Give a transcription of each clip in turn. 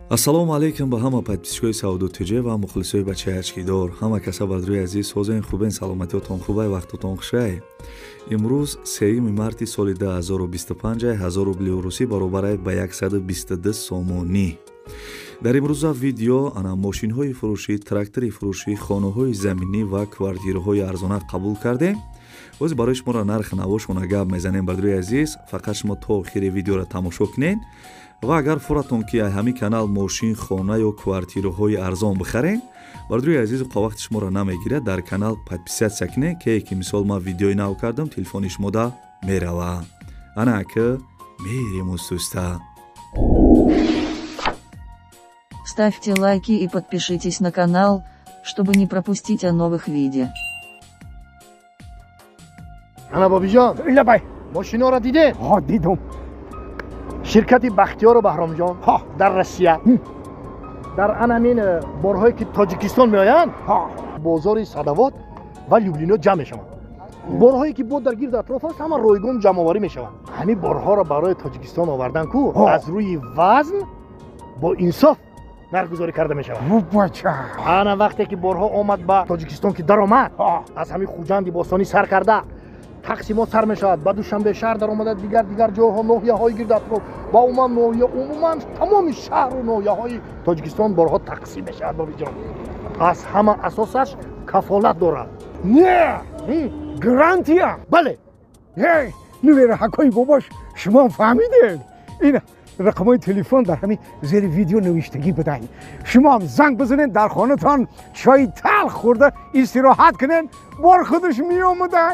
ассалому алайкум ба ҳама подписчикои Сауду ТЖ ва мухлисои бачаи ачкидор. Ҳама каса бадруи азиз ҳозин хубен, саломатиётон хубай, вақтотон хушай. Имрӯз 3 марти соли 2025 1000 рубли русӣ баробар ба 122 сомонӣ. дар имрӯза видео ана мошинҳои фурӯшӣ, трактори фурӯшӣ, хонаҳои заминӣ ва квартираҳои арзона қабул кардем. боз барои шуморо нарх навошона гап мезанем бадруи азиз. фақат шумо то охири видеоро тамошо кунед ва агар фуратон ки ҳамин канал мошин, хона ё квартираҳои арзон бихарен, бардруи азиз вақти шуморо намегирад, дар канал подписатсия кунед ки мисол ман видеои нав кардам, телефони шумода мерава. Ана ки мерим устуста. Ставьте лайки и подпишитесь на канал, чтобы не пропустить о новых видео. Ана бобиҷон, ила бай. мошиноро дидед? ها دیدم. ширкати Бахтиёр Баҳромҷон дар Россия. дар анамин борҳое ки Тоҷикистон меоянд, бозори Садовод ва Люблино ҷамъ мешаванд. борҳое ки бод дар гирду атроф аст, ҳама ройгон ҷамъоварӣ мешаванд. ҳамин борҳоро барои Тоҷикистон овардан ку аз рӯи вазн бо инсоф нархгузорӣ карда мешавад. بچه. ана вақте ки борҳо омад ба Тоҷикистон ки даромад, аз ҳамин хуҷанди бостонӣ сар карда тақсимот сар мешавад, ба душанбе шаҳр даромада, дигар ҷойҳо, ноҳияҳои гирду атроф ва умуман тамоми шаҳру ноҳияҳои Тоҷикистон борҳо тақсим мешавад. бобиҷон, аз ҳама асосаш кафолат дорад. نه گرانتیا. бале, هی نویر حکای باباش شما فهمیدین. این رقمای تلفن در همین زیر ویدیو نوشتگی بدهید. شما هم زنگ بزنین، در خانه‌تان چای تلخ خورده استراحت کنین، بار خودش میآمده.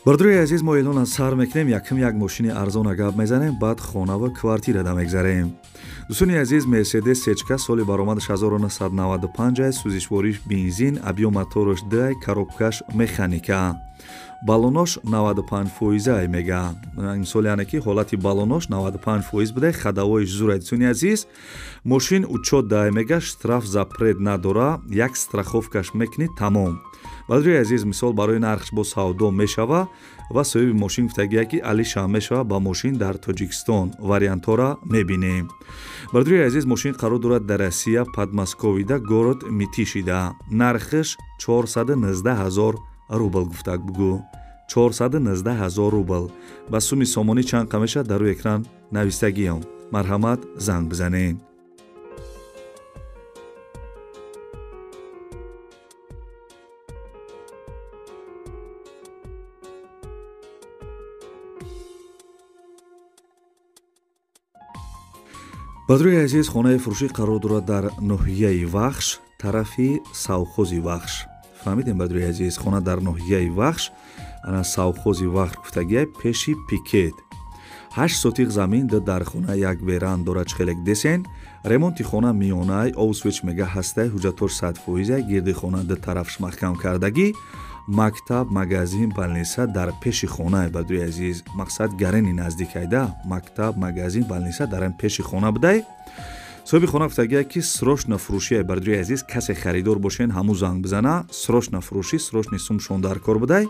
бардруи азиз мо эълона сар мекунем, якм як мошини арзона гап мезанем, баъд хона ва квартирада мегзарем. дӯстони азиз, Mercedes сечка соли баромадаш 1995, сӯзишвориш бензин, объём моторош 2, коробкаш механика. балонош 95% мега. мисол яъне ки ҳолати балонош 95% буде, хадавоиш зур. дӯстони азиз, мошин учёт дай мега, штраф запрет надора, як страховкаш мекунӣ тамом. бадруи азиз, мисол барои нархш бо савдо мешава ва соҳиби мошин гуфтагия ки алиша мешава ба мошин дар Тоҷикистон. вариантҳоро мебинем. бадруи азиз, мошин қарор дорад дар Россия, Подмосковида, город Митишида. нархш 419 000 рубл гуфтак бугӯ. 419 000 рубл. ба суми сомонӣ чанд қа мешавад дар рӯи экран навистагиям. марҳамат, занг бизанед. бадруи азиз, хонаи фурӯшӣ қарор дорад дар ноҳияи Вахш, тарафи Савхози Вахш. фаҳмидем бадруи азиз, хона дар ноҳияи Вахш, ана Савхози Вахш гуфтагия пеши Пикет. 8 сотиқ замин дар хона як веран дорад, чихелек десен. ремонти хона миёнай, овсвич мега ҳастай, ҳуҷҷатош 100%, гирди хона ду тарафш маҳкам кардагӣ. мактаб, магазин, балниса дар пеши хона. бадруи азиз, мақсад гарени наздикайда, мактаб, магазин, балниса дар ин пеши хона будай. соҳиби хона гуфтагия ки срочно фурӯшӣ. бардруи азиз, касе харидор бошен ҳамун занг бизана. срочно фурӯшӣ, срочни сумшон дар кор будай.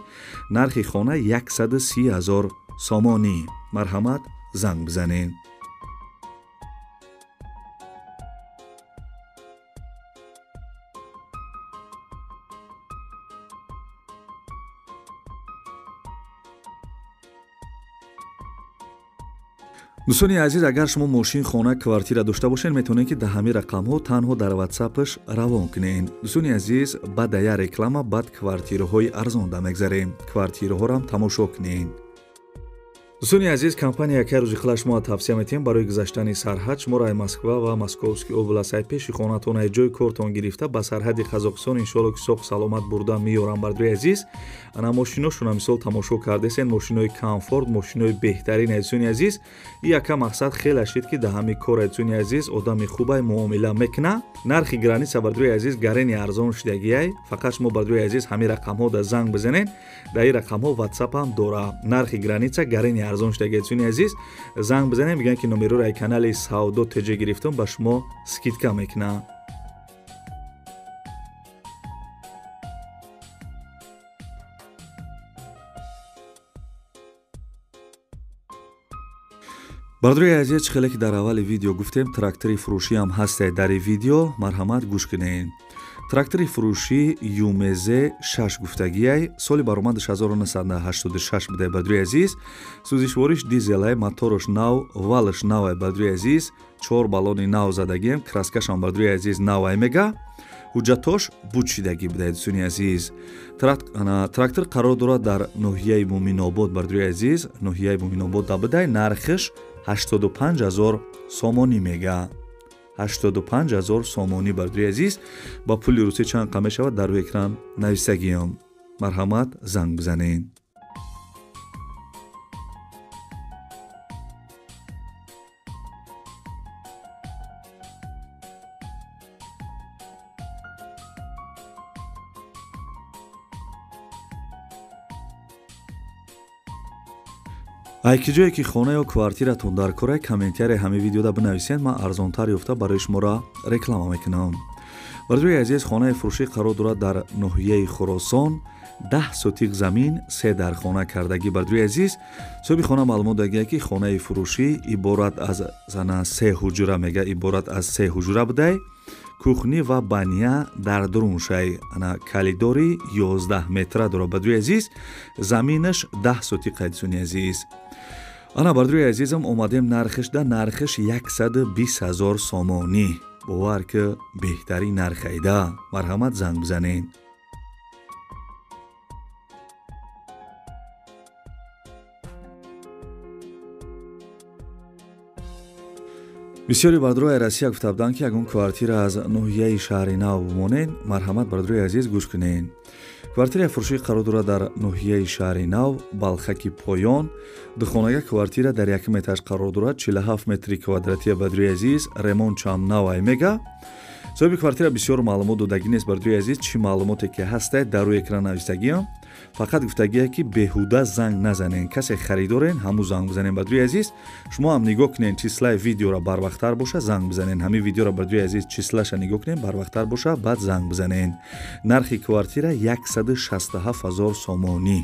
нархи хона 130 000 сомонӣ. марҳамат, занг бизанед. дӯстони азиз, агар шумо мошин, хона, квартира дошта бошед, метавонед ки дар ҳамин рақамҳо танҳо дар ватсапаш равон кунед. дӯстони азиз, баъд я реклама, баъд квартираҳои арзонда мегзарем. квартираҳоам тамошо кунед. дӯстони азиз, компания яке рӯзи хила шумо тавсия метиҳем барои гузаштани сарҳад. шуморо ай Москва ва Московский област, ай пеши хонатон, ай ҷои кортон гирифта ба сарҳади Қазоқистон иншоалло ки соҳ саломат бурда меёрам. бардруи азиз, ана мошиношуна мисол тамошо кардесен, мошинои комфорт, мошинои беҳтарин. дӯстони азиз, и яка мақсад хеле шид ки дар ҳамин кор, дӯстони азиз, одами хубай муомила мекуна. нархи граница, бардруи азиз, гарени арзон шудагиай. фақат шумо бардруи азиз ҳамин рақамҳо да занг бизанед. дар ин рақамҳо ватсапам дора. нархи граница, гарени арзон шудагиай. дӯстони азиз, занг бизанед, мегӯянд ки номероро ай канали Савдо ТЖ гирифтам, ба шумо скидка мекуна. бардруи азиз, хеле ки дар аввали видео гуфтем трактори фурӯшӣ ҳам ҳастед. дар ин видео марҳамат гӯш кунед. трактори фурӯшӣ юмезе 6 гуфтагиай соли баромадаш 1986 будае. бардруи азиз, сӯзишвориш дизелай, моторош нав, валаш навай. бардруи азиз, 4 баллони нав задагием, краскашам бардруи азиз навай мега. ҳуҷҷатош будшидагӣ будае. дӯстони азиз, трактор қарор дорад дар ноҳияи муъминобод. бардруи азиз, ноҳияи муъминобод да будай. нархиш 85000 сомонӣ мега. 85000 сомонӣ. бардруи азиз, ба пули русӣ чанд қа мешавад дар рӯи экран навистагиём. марҳамат занг бизанед. айки ҷое ки хона ё квартиратон дар корай, комментари ҳамин видеода бинависед. ман арзонтар ёфта барои шуморо реклама мекунам. бардруи азиз, хонаи фурӯшӣ қарор дорад дар ноҳияи Хуросон. 10 сотиқ замин, 3 дархона кардагӣ. бардруи азиз, соҳиби хона маълумот додагияд ки хонаи фурӯшӣ иборат аз 3 ҳуҷра мега, иборат аз 3 ҳуҷра будай. кухни ва баня дар дуруншай, калидори 11 метра дорад. бардруи азиз, заминаш 10 сотиқа. дӯстони азиз, ана бардруи азизам омадем нархишда. нархиш 120000 сомонӣ. бовар ки беҳтарин нархайда. марҳамат занг бизанед. бисёри бардруи Россия гуфта буданд ки ягон квартира аз ноҳияи шаҳри нав бимонед. марҳамат бардруи азиз, гӯш кунед. квартираи фурӯшӣ қарор дорад дар ноҳияи шаҳри нав, балхаки поён. духонага квартира дар 1 этаж қарор дорад. 47 метри квадратия. бардруи азиз, ремонтчам навай мега. соҳиби квартира бисёр маълумот додагӣ нест. бардруи азиз, чӣ маълумоте ки ҳастед дар рӯи экран навистагиам. фақат гуфтагие ки беҳуда занг назанед. касе харидорен, ҳамун занг бизанед. бардруи азиз, шумо ҳам нигоҳ кунед числаи видеоро барвақттар боша, занг бизанед. ҳамин видеоро бардруи азиз числаша нигоҳ кунед, барвақттар боша, баъд занг бизанед. нархи квартира 167000 сомонӣ.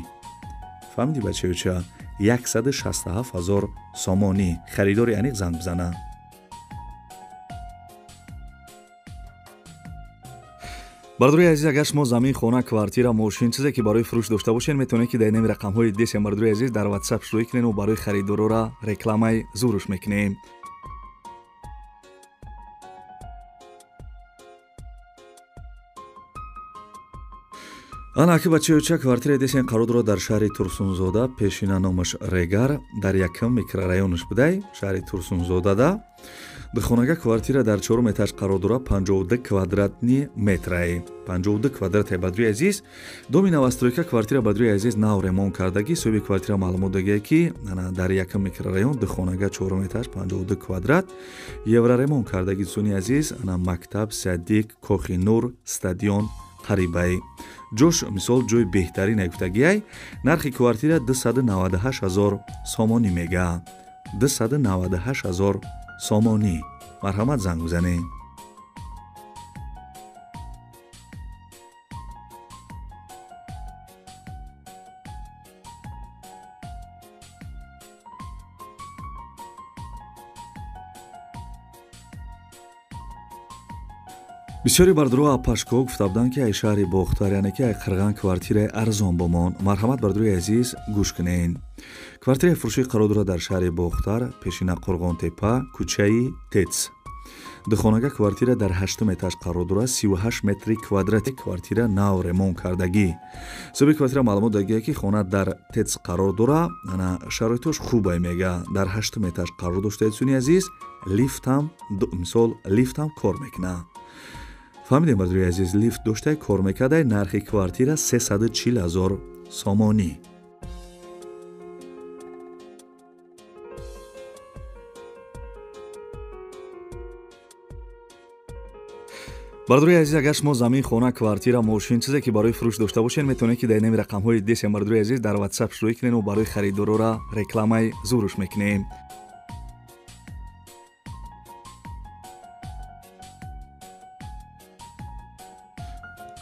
фаҳмидӣ бачаёча? 167000 сомонӣ. харидори аниқ занг бизана. бардруи азиз, агар шумо замин, хона, квартира, мошин, чизе ки барои фурӯш дошта бошед, метавонед ки дар инами рақамҳои десем бардруи азиз дар WhatsApp шурӯъ кунед ва барои харидорора рекламаи зуруш мекунем. ана аки бачаёча, квартираи десем қарор дорад дар шаҳри Турсунзода, пешина номаш Регар, дар 1 микрорайонаш будай, шаҳри Турсунзодада. духонага квартира дар 4 этаж қарор дорад. 52 квадратни метрае. 52 квадрате. бардруи азиз, доми навастройка квартира бардруи азиз нав ремонт кардагӣ. соҳиби квартира маълумот додагияд ки дар 1 микрорайон, духонага 4 этаж, 52 квадрат, евро ремонт кардагӣ. дӯстони азиз, мактаб, садик, кохи нур, стадион қарибай. ҷош мисол ҷои беҳтарин гуфтагиай. нархи квартира 298000 сомонӣ мега. 298000 сомонӣ. марҳамат занг бизанед. бисёри бардруи апашко гуфта буданд ки ай шаҳри бохтар, яъне ки ай қирған квартираи арзон бомон. марҳамат бардруи азиз, гӯш кунед. квартираи фурӯшӣ қарор дорад дар шаҳри бохтар, пешина Қурғонтепа, кӯчаи Тец. духонага квартира дар 8 этаж қарор дорад. 38 метри квадрати. квартира нав ремонт кардагӣ. соҳиби квартира маълумот додагияд ки хона дар Тец қарор дорад. шароитош хубай мега. дар 8 этаж қарор доштаед. дӯстони азиз, лифтам мисол лифтам кор мекунад. фаҳмидем бардруи азиз, лифт доштай, кор мекардай. нархи квартира 340000 сомонӣ. бардруи азиз, агар шумо замин, хона, квартира, мошин, чизе ки барои фурӯш дошта бошед, метавонед ки дар инами рақамҳои десем бардруи азиз дар WhatsApp шурӯъ кунед ва барои харидорора рекламаи зуруш мекунем.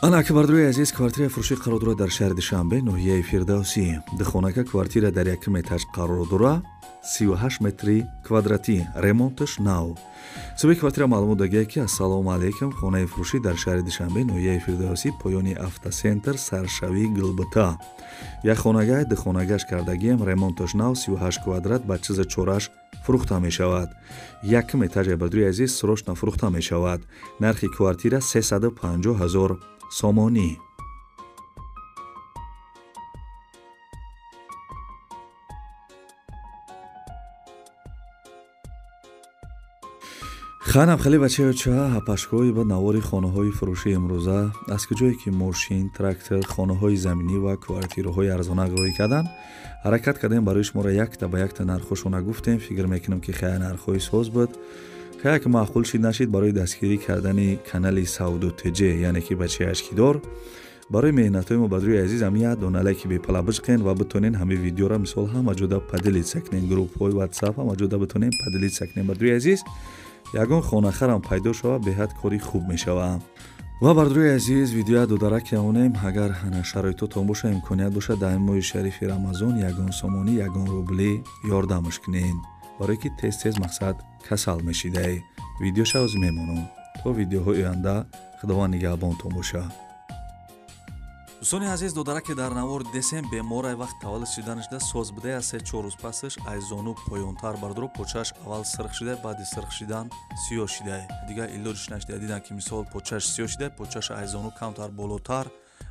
ана аки бардруи азиз, квартираи фурӯшӣ қарор дорад дар шаҳри Душанбе, ноҳияи Фирдавсӣ. духонага квартира дар 1 этаж қарор дорад. 38 метри квадратӣ, ремонташ нав. суби квартира маълумот дагия ки ассалому алайкум, хонаи фурӯшӣ дар шаҳри Душанбе, ноҳияи Фирдавсӣ, поёни автосентр, саршавӣ Гулбута. як хонагай духонагаш кардагием, ремонташ нав, 38 квадрат ба чиза чораш фурӯхта мешавад. якум этажа бадруи азиз срочно фурӯхта мешавад. нархи квартира 350 000 сомонӣ. ханам хеле бачаёча ҳапашкои ба навори хонаҳои фурӯшии имрӯза аз куҷое ки мошин, трактор, хонаҳои заминӣ ва квартираҳои арзона рӯй карданд, ҳаракат кардем барои шуморо якта ба якта нархошона гуфтем. фикр мекунам ки хая нархҳои соз буд. хая ки маъқул шид нашид барои дастгирӣ кардани канали Сауду ТЖ, яъне ки бачаи ашкидор. барои меҳнатҳои мо бадруи азиз ҳам як донала ки бепала биҷқен ва битонен ҳами видеора мисол ҳама ҷода падилид сакнем, группҳои WhatsApp ҳама ҷода битонем падилид сакнем. бадруи азиз ягон хонахарам пайдо шава беҳад кори хуб мешава. ва бардруи азиз видеоя дударак явонем, агар шароитотон боша, имконият боша дар моҳи шарифи Рамазон ягон сомонӣ, ягон рубли ёрдамаш кунед, барое ки тез мақсад касал мешидай. видеоша оз мемонам. то видеоҳои оянда худованд нигаҳбонтон боша. дӯстони азиз, додараке дар навор десем беморай вақт таваллуд шиданашда соз будая 3-4 рӯз пасаш ай зону поёнтар бардро почааш аввал сирх шидай, баъди сирх шидан сиёҳ шидай. дигар илоҷиш нашида дидам ки мисол почааш сиёҳ шидай, почааш ай зону камтар болотар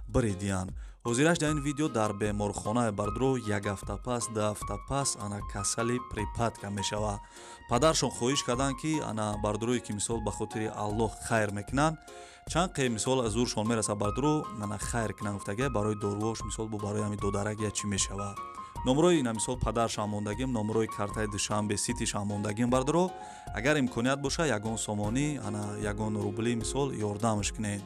баридиян. ҳозираш дар ин видео дар беморхонаи бардро 1 ҳафта пас 2 ҳафта пас ана касали припадка мешава. падаршон хоҳиш карданд ки ана бардрои ки мисол ба хотири Аллоҳ хайр мекунанд, чанд қе мисол аз зуршон мераса бардро ана хайр кунанд гуфтага барои дорувош мисол бо барои ҳами додарак я чӣ мешава. номрои ина мисол падаршам мондагим, номрои картаи Душанбе ситишам мондагим бардро, агар имконият боша ягон сомонӣ ана ягон рубли мисол ёрдамаш кунед.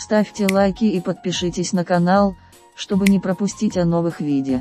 Ставьте лайки и подпишитесь на канал, чтобы не пропустить о новых видео.